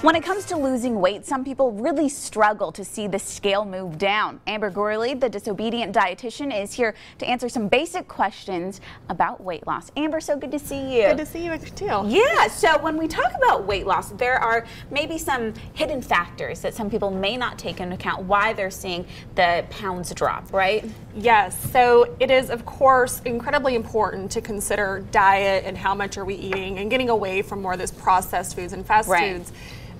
When it comes to losing weight, some people really struggle to see the scale move down. Amber Gourley, the Disobedient Dietitian, is here to answer some basic questions about weight loss. Amber, so good to see you. Good to see you too. Yeah, so when we talk about weight loss, there are maybe some hidden factors that some people may not take into account why they're seeing the pounds drop, right? Yes, so it is of course incredibly important to consider diet and how much are we eating and getting away from more of those processed foods and fast foods.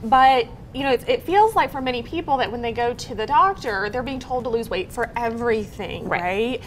But you know, it feels like for many people that when they go to the doctor, they're being told to lose weight for everything, right?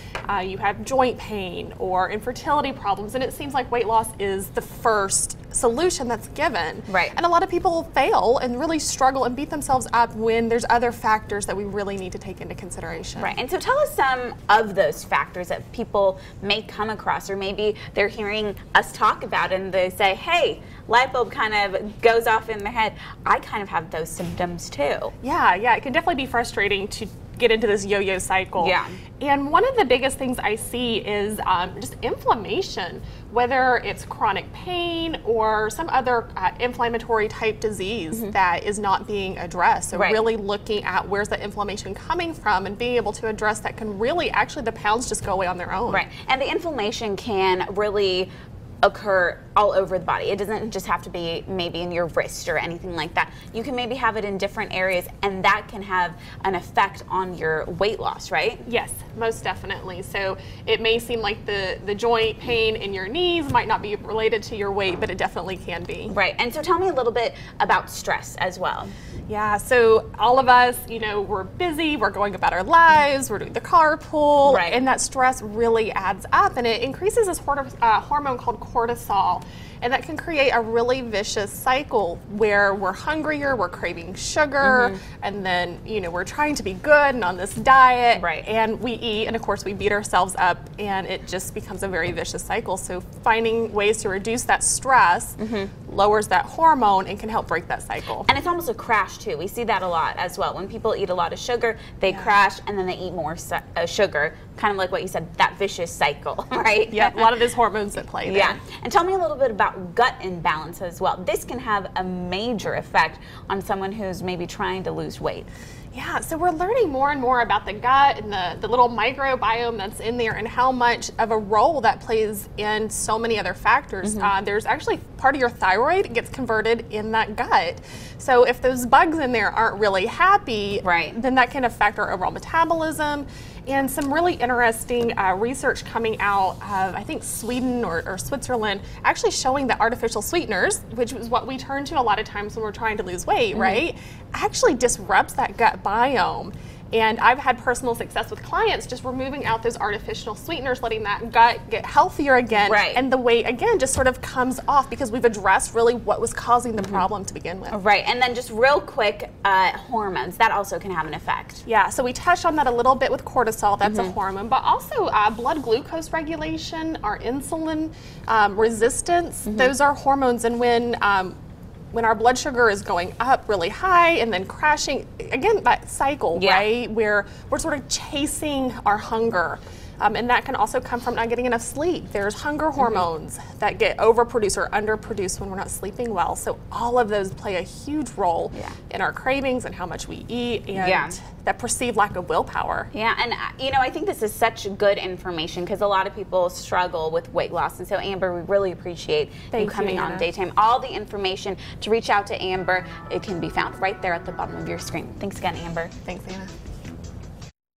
You have joint pain or infertility problems, and it seems like weight loss is the first solution that's given. Right. And a lot of people fail and really struggle and beat themselves up when there's other factors that we really need to take into consideration. Right, and so tell us some of those factors that people may come across, or maybe they're hearing us talk about it and they say, hey, light bulb kind of goes off in their head. I kind of have those symptoms too. Yeah, it can definitely be frustrating to get into this yo-yo cycle. Yeah. And one of the biggest things I see is just inflammation, whether it's chronic pain or some other inflammatory type disease that is not being addressed. So really looking at where's the inflammation coming from and being able to address that can really, actually the pounds just go away on their own. Right, and the inflammation can really occur all over the body. It doesn't just have to be maybe in your wrist or anything like that. You can maybe have it in different areas, and that can have an effect on your weight loss, right? Yes, most definitely. So it may seem like the joint pain in your knees might not be related to your weight, but it definitely can be. Right, and so tell me a little bit about stress as well. Yeah, so all of us, you know, we're busy, we're going about our lives, we're doing the carpool, and that stress really adds up, and it increases this hormone called cortisol, and that can create a really vicious cycle where we're hungrier, we're craving sugar, and then, you know, we're trying to be good and on this diet, and we eat, and of course we beat ourselves up, and it just becomes a very vicious cycle. So finding ways to reduce that stress lowers that hormone and can help break that cycle. And it's almost a crash too. We see that a lot as well. When people eat a lot of sugar, they crash and then they eat more sugar, kind of like what you said, that vicious cycle, right? Yeah, a lot of these hormones that play there. Yeah, and tell me a little bit about gut imbalance as well. This can have a major effect on someone who's maybe trying to lose weight. Yeah, so we're learning more and more about the gut and the little microbiome that's in there and how much of a role that plays in so many other factors. There's actually part of your thyroid gets converted in that gut. So if those bugs in there aren't really happy, then that can affect our overall metabolism. And some really interesting research coming out of, I think, Sweden or Switzerland, actually showing that artificial sweeteners, which is what we turn to a lot of times when we're trying to lose weight, actually disrupts that gut biome. And I've had personal success with clients just removing out those artificial sweeteners, letting that gut get healthier again. And the weight, again, just sort of comes off because we've addressed really what was causing the problem to begin with. And then just real quick, hormones, that also can have an effect. Yeah, so we touched on that a little bit with cortisol, that's a hormone, but also blood glucose regulation, our insulin resistance, those are hormones. And when our blood sugar is going up really high and then crashing, again, that cycle, where we're sort of chasing our hunger. And that can also come from not getting enough sleep. There's hunger hormones that get overproduced or underproduced when we're not sleeping well. So all of those play a huge role in our cravings and how much we eat and that perceived lack of willpower. Yeah, and you know, I think this is such good information because a lot of people struggle with weight loss. And so Amber, we really appreciate you coming on Daytime. All the information to reach out to Amber, it can be found right there at the bottom of your screen. Thanks again, Amber. Thanks, Anna.